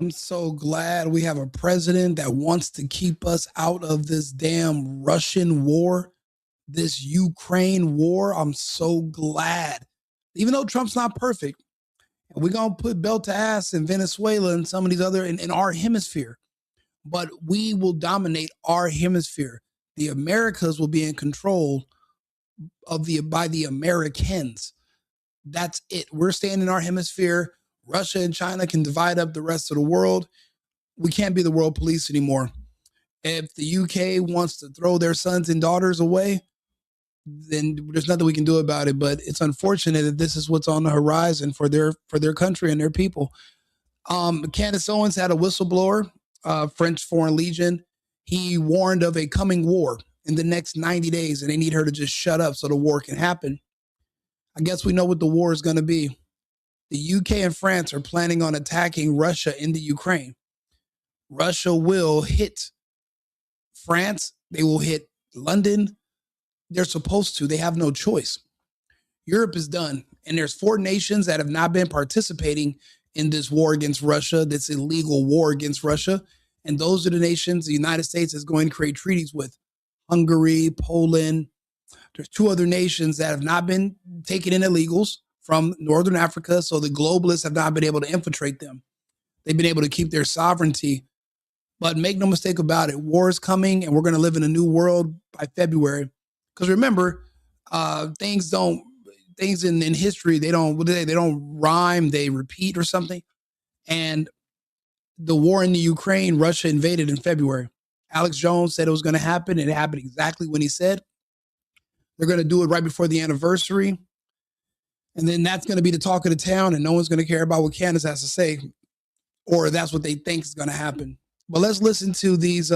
I'm so glad we have a president that wants to keep us out of this damn Russian war, this Ukraine war. I'm so glad. Even though Trump's not perfect, and we're going to put belt to ass in Venezuela and some of these other in our hemisphere, but we will dominate our hemisphere. The Americas will be in control of by the Americans. That's it. We're staying in our hemisphere. Russia and China can divide up the rest of the world. We can't be the world police anymore. If the UK wants to throw their sons and daughters away, then there's nothing we can do about it. But it's unfortunate that this is what's on the horizon for their country and their people. Candace Owens had a whistleblower, French Foreign Legion. He warned of a coming war in the next 90 days, and they need her to just shut up so the war can happen. I guess we know what the war is going to be. The UK and France are planning on attacking Russia in the Ukraine. Russia will hit France. They will hit London. They're supposed to. They have no choice. Europe is done. And there's 4 nations that have not been participating in this war against Russia, this illegal war against Russia. And those are the nations the United States is going to create treaties with. Hungary, Poland. There's 2 other nations that have not been taken in illegals from Northern Africa, so the globalists have not been able to infiltrate them. They've been able to keep their sovereignty. But make no mistake about it, war is coming, and we're going to live in a new world by February. Because remember, things in history, they don't rhyme, they repeat or something. And the war in the Ukraine, Russia invaded in February. Alex Jones said it was going to happen. It happened exactly when he said. They're going to do it right before the anniversary. And then that's going to be the talk of the town, and no one's going to care about what Candace has to say, or that's what they think is going to happen. But let's listen to these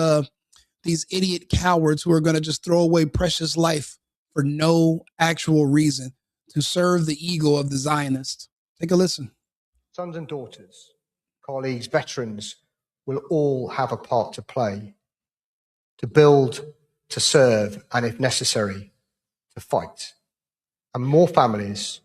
idiot cowards who are going to just throw away precious life for no actual reason to serve the ego of the Zionists. Take a listen. Sons and daughters, colleagues, veterans will all have a part to play, to build, to serve, and if necessary, to fight. And more families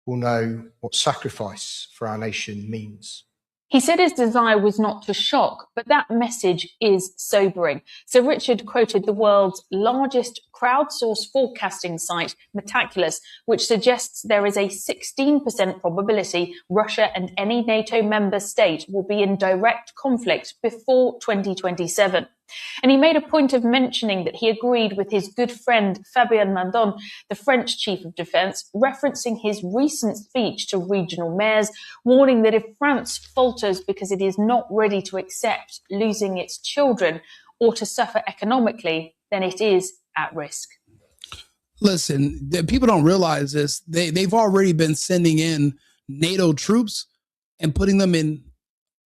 will know what sacrifice for our nation means. He said his desire was not to shock, but that message is sobering. So Richard quoted the world's largest crowdsourced forecasting site, Metaculus, which suggests there is a 16% probability Russia and any NATO member state will be in direct conflict before 2027. And he made a point of mentioning that he agreed with his good friend Fabien Mandon, the French chief of defense, referencing his recent speech to regional mayors, warning that if France falters because it is not ready to accept losing its children or to suffer economically, then it is at risk. Listen, people don't realize this. They've already been sending in NATO troops and putting them in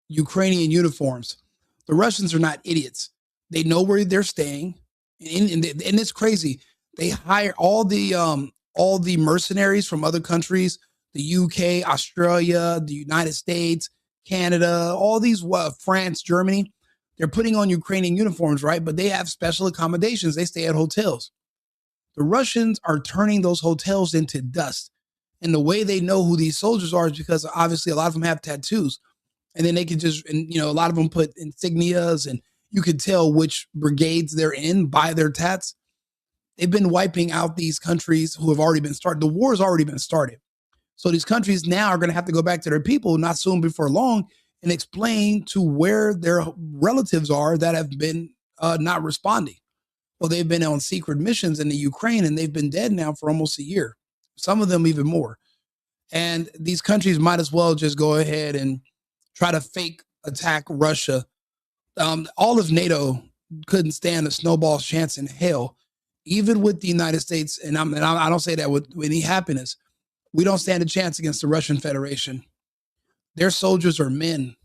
Ukrainian uniforms. The Russians are not idiots. They know where they're staying, and it's crazy. They hire all the mercenaries from other countries, the UK, Australia, the United States, Canada, all these, France, Germany. They're putting on Ukrainian uniforms, right? But they have special accommodations. They stay at hotels. The Russians are turning those hotels into dust. And the way they know who these soldiers are is because obviously a lot of them have tattoos. And then they can just, a lot of them put insignias, and you could tell which brigades they're in by their tats. They've been wiping out these countries who have already been started. The war has already been started. So these countries now are going to have to go back to their people not soon before long and explain to where their relatives are that have been not responding. Well, they've been on secret missions in the Ukraine, and they've been dead now for almost a year. Some of them even more. And these countries might as well just go ahead and try to fake attack Russia. All of NATO couldn't stand a snowball's chance in hell, even with the United States. And I don't say that with any happiness. We don't stand a chance against the Russian Federation. Their soldiers are men.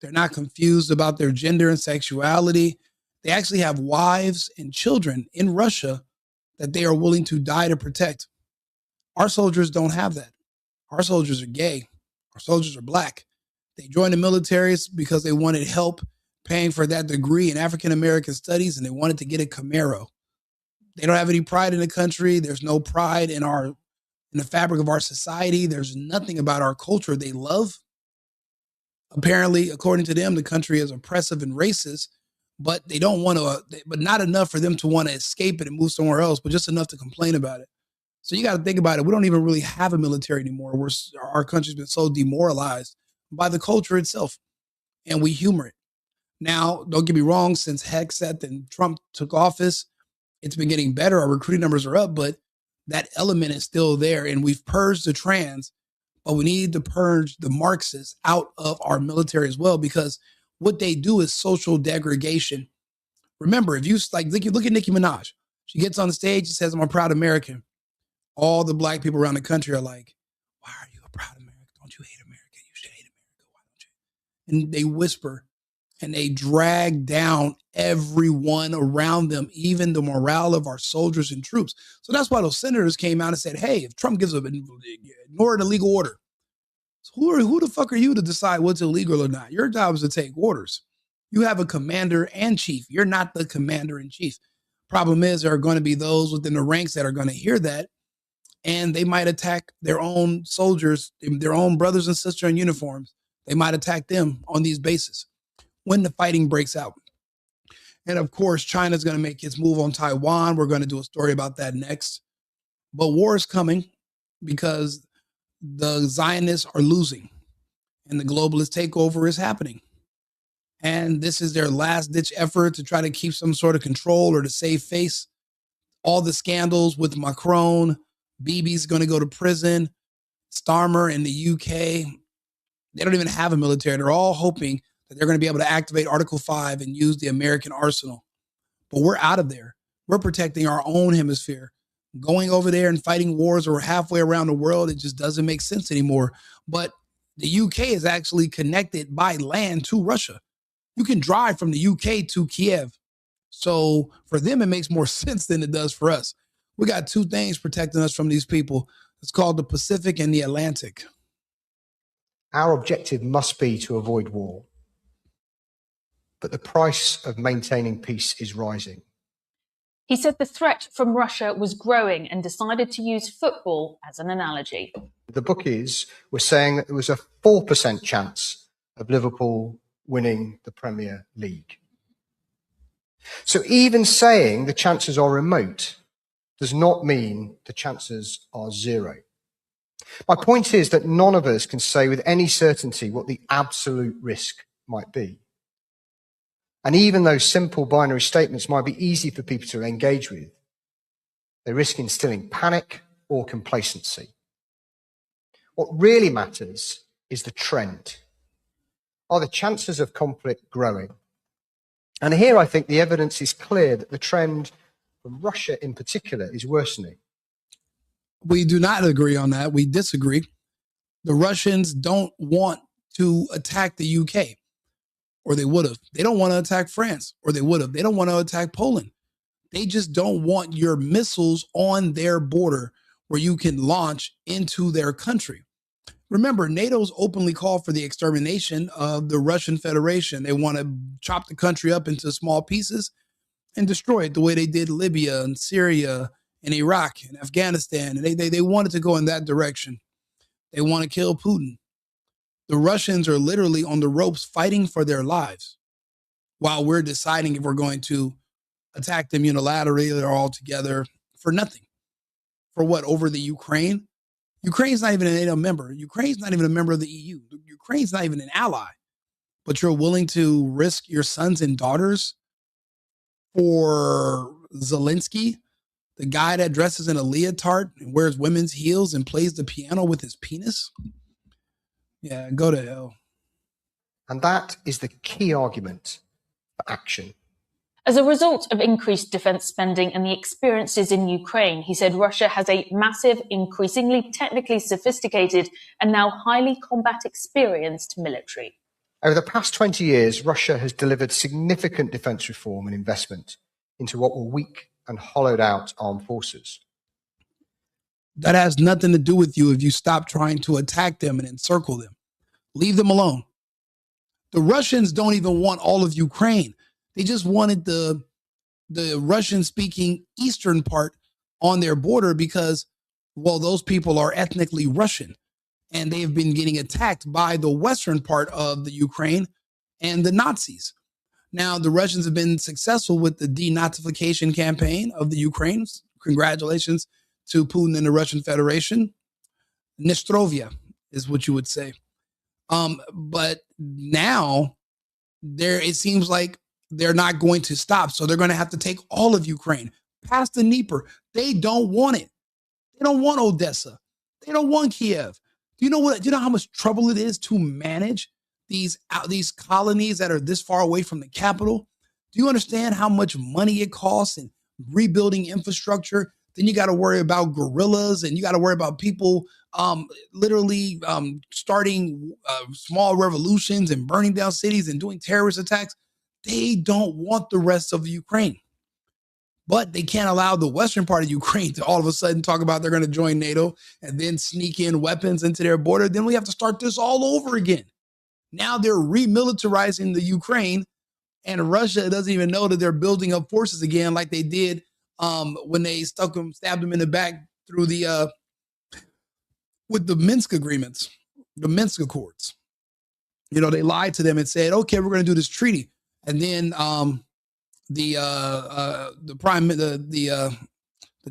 They're not confused about their gender and sexuality. They actually have wives and children in Russia that they are willing to die to protect. Our soldiers don't have that. Our soldiers are gay. Our soldiers are black. They joined the militaries because they wanted help paying for that degree in African American studies, and they wanted to get a Camaro. They don't have any pride in the country. There's no pride in the fabric of our society. There's nothing about our culture they love. Apparently, according to them, the country is oppressive and racist, but they don't want to, but not enough for them to want to escape it and move somewhere else, but just enough to complain about it. So you got to think about it. We don't even really have a military anymore. Our country's been so demoralized by the culture itself, and we humor it. Now, don't get me wrong, since Hegseth and Trump took office, it's been getting better. Our recruiting numbers are up, but that element is still there. And we've purged the trans, but we need to purge the Marxists out of our military as well, because what they do is social degradation. Remember, if you look at Nicki Minaj, she gets on the stage and says, "I'm a proud American." All the black people around the country are like, "Why are you a proud American? Don't you hate America? You should hate America. Why don't you?" And they whisper and they drag down everyone around them, even the morale of our soldiers and troops. So that's why those senators came out and said, "Hey, if Trump gives ignore an illegal order." So who the fuck are you to decide what's illegal or not? Your job is to take orders. You have a commander and chief. You're not the commander in chief. Problem is, there are going to be those within the ranks that are going to hear that, and they might attack their own soldiers, their own brothers and sisters in uniforms. They might attack them on these bases when the fighting breaks out. And of course, China's going to make its move on Taiwan. We're going to do a story about that next. But war is coming because the Zionists are losing and the globalist takeover is happening. And this is their last ditch effort to try to keep some sort of control or to save face. All the scandals with Macron, Bibi's going to go to prison, Starmer in the UK. They don't even have a military. They're all hoping that they're going to be able to activate Article 5 and use the American arsenal. But we're out of there. We're protecting our own hemisphere. Going over there and fighting wars or halfway around the world, it just doesn't make sense anymore. But the UK is actually connected by land to Russia. You can drive from the UK to Kiev. So for them, it makes more sense than it does for us. We got two things protecting us from these people. It's called the Pacific and the Atlantic. Our objective must be to avoid war. But the price of maintaining peace is rising. He said the threat from Russia was growing and decided to use football as an analogy. The bookies were saying that there was a 4% chance of Liverpool winning the Premier League. So even saying the chances are remote does not mean the chances are zero. My point is that none of us can say with any certainty what the absolute risk might be. And even those simple binary statements might be easy for people to engage with, they risk instilling panic or complacency. What really matters is the trend. Are the chances of conflict growing? And here I think the evidence is clear that the trend from Russia in particular is worsening. We do not agree on that. We disagree. The Russians don't want to attack the UK, or they would have. They don't want to attack France, or they would have. They don't want to attack Poland. They just don't want your missiles on their border where you can launch into their country. Remember, NATO's openly called for the extermination of the Russian Federation. They want to chop the country up into small pieces and destroy it the way they did Libya and Syria and Iraq and Afghanistan. And they wanted to go in that direction. They want to kill Putin. The Russians are literally on the ropes fighting for their lives while we're deciding if we're going to attack them unilaterally or all together for nothing. For what? Over the Ukraine? Ukraine's not even a NATO member. Ukraine's not even a member of the EU. Ukraine's not even an ally. But you're willing to risk your sons and daughters for Zelensky, the guy that dresses in a leotard and wears women's heels and plays the piano with his penis? Yeah, go to hell. And that is the key argument for action. As a result of increased defence spending and the experiences in Ukraine, he said Russia has a massive, increasingly technically sophisticated and now highly combat experienced military. Over the past 20 years, Russia has delivered significant defence reform and investment into what were weak and hollowed out armed forces. That has nothing to do with you if you stop trying to attack them and encircle them. Leave them alone. The Russians don't even want all of Ukraine. They just wanted the Russian-speaking eastern part on their border because, well, those people are ethnically Russian. and they have been getting attacked by the western part of the Ukraine and the Nazis. Now, the Russians have been successful with the denazification campaign of the Ukraine. Congratulations to Putin and the Russian Federation. Nestrovia is what you would say. But now it seems like they're not going to stop. So they're going to have to take all of Ukraine past the Dnieper. They don't want it. They don't want Odessa. They don't want Kiev. Do you know how much trouble it is to manage these colonies that are this far away from the capital? Do you understand how much money it costs in rebuilding infrastructure? Then you got to worry about guerrillas, and you got to worry about people literally starting small revolutions and burning down cities and doing terrorist attacks. They don't want the rest of Ukraine. But they can't allow the western part of Ukraine to all of a sudden talk about they're going to join NATO and then sneak in weapons into their border. Then we have to start this all over again. Now they're remilitarizing the Ukraine, and Russia doesn't even know that they're building up forces again like they did when they stabbed them in the back through with the Minsk agreements, the Minsk Accords. You know, they lied to them and said, okay, we're going to do this treaty. And then the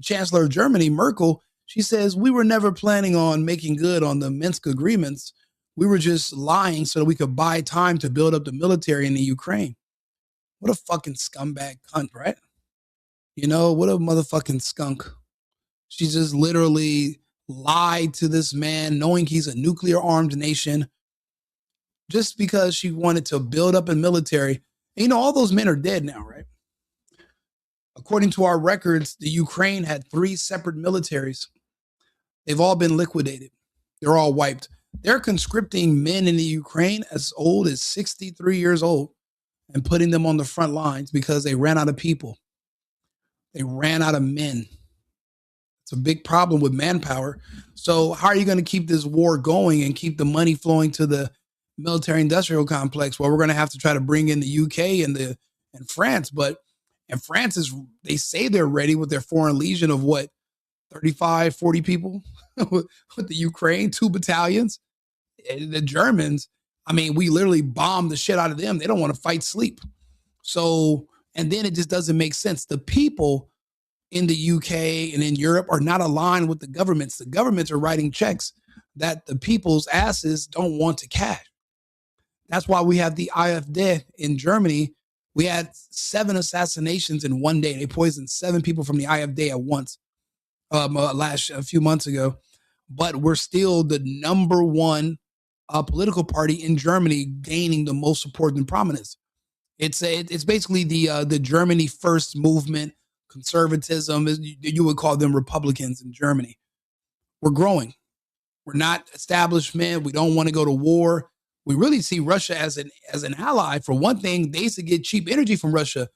chancellor of Germany, Merkel, she says, we were never planning on making good on the Minsk agreements. We were just lying so that we could buy time to build up the military in the Ukraine. What a fucking scumbag cunt, right? You know, what a motherfucking skunk. She just literally lied to this man, knowing he's a nuclear armed nation, just because she wanted to build up a military. And, you know, all those men are dead now, right? According to our records, the Ukraine had 3 separate militaries. They've all been liquidated. They're all wiped. They're conscripting men in the Ukraine as old as 63 years old and putting them on the front lines because they ran out of people. They ran out of men. It's a big problem with manpower. So how are you going to keep this war going and keep the money flowing to the military industrial complex? Well, we're going to have to try to bring in the UK and France. And France they say they're ready with their foreign legion of 35, 40 people with the Ukraine, 2 battalions. The Germans, I mean, we literally bombed the shit out of them. They don't want to fight sleep. So, and then it just doesn't make sense. The people in the UK and in Europe are not aligned with the governments. The governments are writing checks that the people's asses don't want to cash. That's why we have the AfD in Germany. We had 7 assassinations in one day. They poisoned 7 people from the AfD at once a few months ago. But we're still the number 1 political party in Germany, gaining the most support and prominence. It's basically the Germany First movement, conservatism. You would call them Republicans in Germany. We're growing. We're not establishment. We don't want to go to war. We really see Russia as an ally. For one thing, they used to get cheap energy from Russia.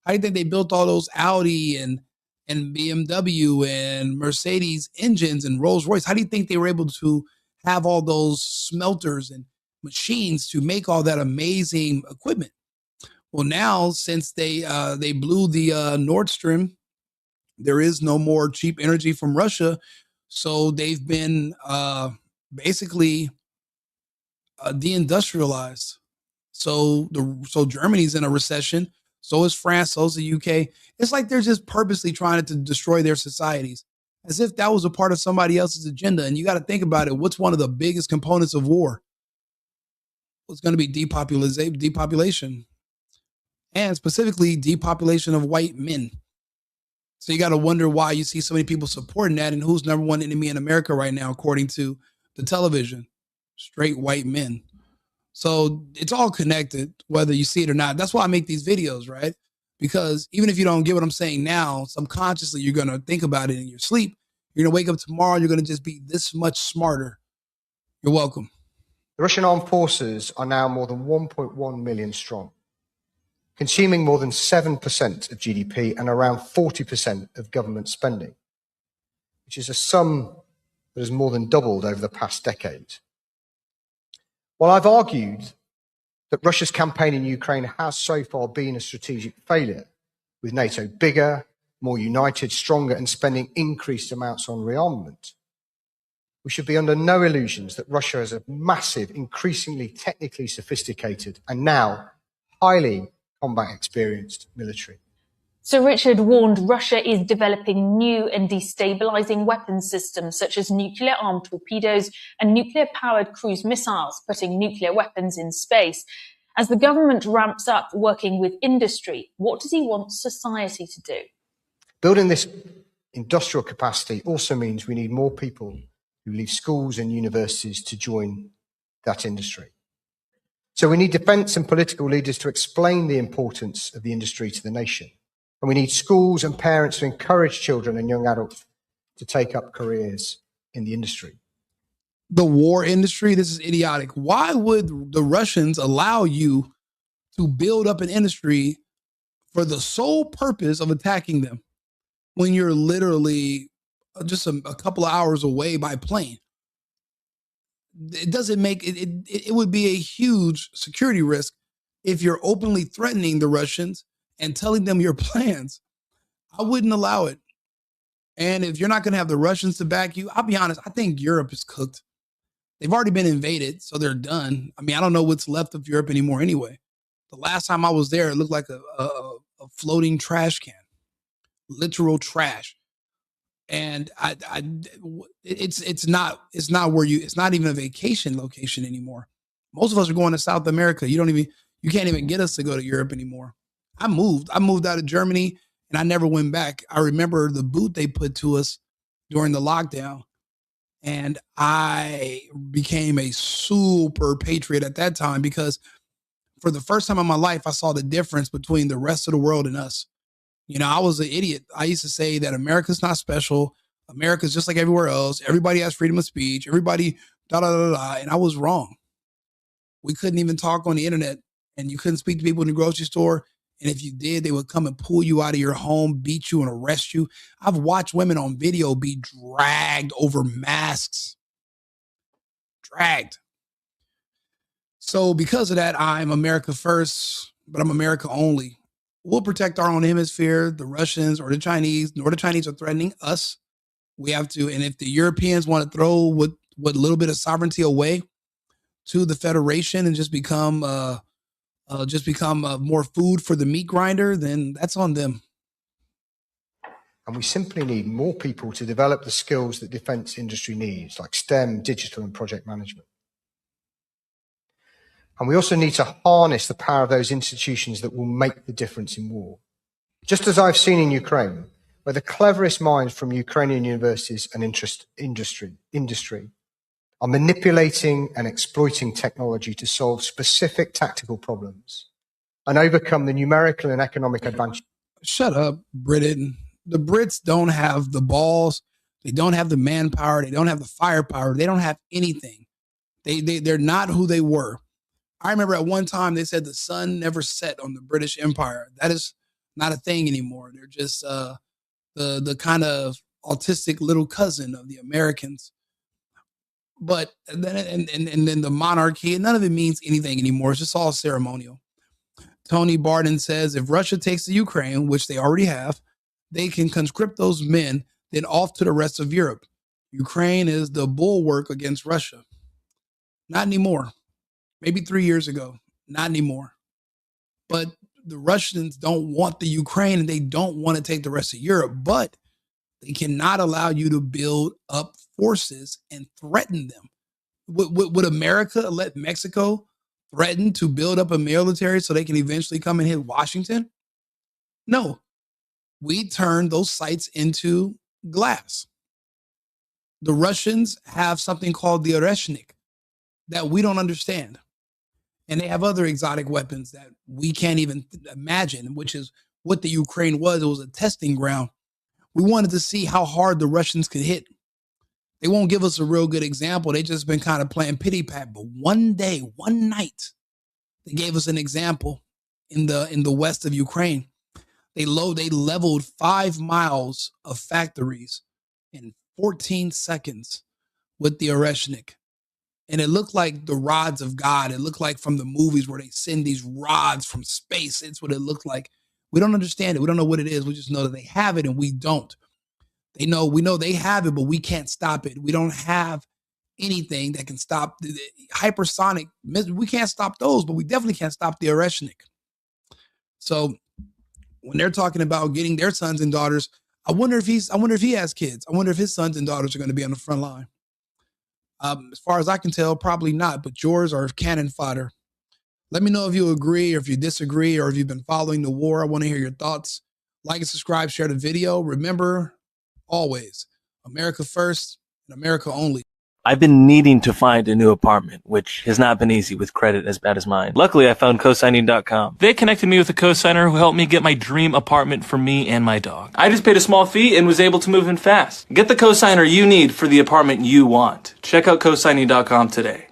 How do you think they built all those Audi and BMW and Mercedes engines and Rolls Royce? How do you think they were able to have all those smelters and machines to make all that amazing equipment? Well, now since they blew the Nord Stream, there is no more cheap energy from Russia. So they've been basically deindustrialized. So Germany's in a recession. So is France. So is the UK. It's like they're just purposely trying to destroy their societies, as if that was a part of somebody else's agenda. And you got to think about it. What's one of the biggest components of war? It's going to be depopulation, and specifically depopulation of white men. So you got to wonder why you see so many people supporting that, and who's number 1 enemy in America right now, according to the television: straight white men. So it's all connected, whether you see it or not. That's why I make these videos, right? Because even if you don't get what I'm saying now, subconsciously, you're going to think about it in your sleep. You're going to wake up tomorrow, you're going to just be this much smarter. You're welcome. The Russian armed forces are now more than 1.1 million strong, consuming more than 7% of GDP and around 40% of government spending, which is a sum that has more than doubled over the past decade. While I've argued that Russia's campaign in Ukraine has so far been a strategic failure, with NATO bigger, more united, stronger, and spending increased amounts on rearmament, We should be under no illusions that Russia has a massive, increasingly technically sophisticated and now highly combat experienced military. Sir Richard warned Russia is developing new and destabilizing weapons systems such as nuclear-armed torpedoes and nuclear-powered cruise missiles, putting nuclear weapons in space. As the government ramps up working with industry, what does he want society to do? Building this industrial capacity also means we need more people who leave schools and universities to join that industry. So we need defence and political leaders to explain the importance of the industry to the nation. And we need schools and parents to encourage children and young adults to take up careers in the industry. The war industry, this is idiotic. Why would the Russians allow you to build up an industry for the sole purpose of attacking them when you're literally just a couple of hours away by plane? It doesn't make it, it would be a huge security risk if you're openly threatening the Russians and telling them your plans. I wouldn't allow it. And if you're not going to have the Russians to back you, I'll be honest, I think Europe is cooked. They've already been invaded, so they're done. I mean, I don't know what's left of Europe anymore anyway. The last time I was there, it looked like a floating trash can, literal trash. And it's not even a vacation location anymore. Most of us are going to South America. You can't even get us to go to Europe anymore. I moved out of Germany and I never went back. I remember the boot they put to us during the lockdown. And I became a super patriot at that time because for the first time in my life, I saw the difference between the rest of the world and us. You know, I was an idiot. I used to say that America's not special. America's just like everywhere else. Everybody has freedom of speech. Everybody, And I was wrong. We couldn't even talk on the internet and you couldn't speak to people in the grocery store. And if you did, they would come and pull you out of your home, beat you and arrest you. I've watched women on video be dragged over masks. Dragged. So because of that, I'm America first, but I'm America only. We'll protect our own hemisphere, the Russians or the Chinese, nor the Chinese are threatening us. We have to. And if the Europeans want to throw what little bit of sovereignty away to the Federation and just become more food for the meat grinder, then that's on them. And we simply need more people to develop the skills that defence industry needs, like STEM, digital and project management. And we also need to harness the power of those institutions that will make the difference in war. Just as I've seen in Ukraine, where the cleverest minds from Ukrainian universities and industry are manipulating and exploiting technology to solve specific tactical problems and overcome the numerical and economic advantage. Shut up, Britain. The Brits don't have the balls. They don't have the manpower. They don't have the firepower. They don't have anything. They're not who they were. I remember at one time they said the sun never set on the British Empire. That is not a thing anymore. They're just the kind of autistic little cousin of the Americans. But then and then the monarchy, and none of it means anything anymore. It's just all ceremonial. Tony Barden says if Russia takes the Ukraine, which they already have, they can conscript those men, then off to the rest of Europe. Ukraine is the bulwark against Russia. Not anymore. Maybe 3 years ago. Not anymore. But the Russians don't want the Ukraine and they don't want to take the rest of Europe, but they cannot allow you to build up forces and threaten them. Would America let Mexico threaten to build up a military so they can eventually come and hit Washington? No. We turned those sites into glass. The Russians have something called the Oreshnik that we don't understand. And they have other exotic weapons that we can't even imagine, which is what the Ukraine was. It was a testing ground. We wanted to see how hard the Russians could hit. They won't give us a real good example. They just been kind of playing pity pat. But one day, one night, they gave us an example in the west of Ukraine. They leveled 5 miles of factories in 14 seconds with the Oreshnik. And it looked like the rods of God. It looked like from the movies where they send these rods from space. It's what it looked like. We don't understand it. We don't know what it is. We just know that they have it and we don't. We know they have it, but we can't stop it. We don't have anything that can stop the hypersonic. We can't stop those, but we definitely can't stop the Oreshnik. So when they're talking about getting their sons and daughters, I wonder if he has kids. I wonder if his sons and daughters are going to be on the front line. As far as I can tell, probably not, but yours are cannon fodder. Let me know if you agree or if you disagree or if you've been following the war. I want to hear your thoughts. Like and subscribe, share the video. Remember, always, America first and America only. I've been needing to find a new apartment, which has not been easy with credit as bad as mine. Luckily, I found cosigning.com. They connected me with a cosigner who helped me get my dream apartment for me and my dog. I just paid a small fee and was able to move in fast. Get the cosigner you need for the apartment you want. Check out cosigning.com today.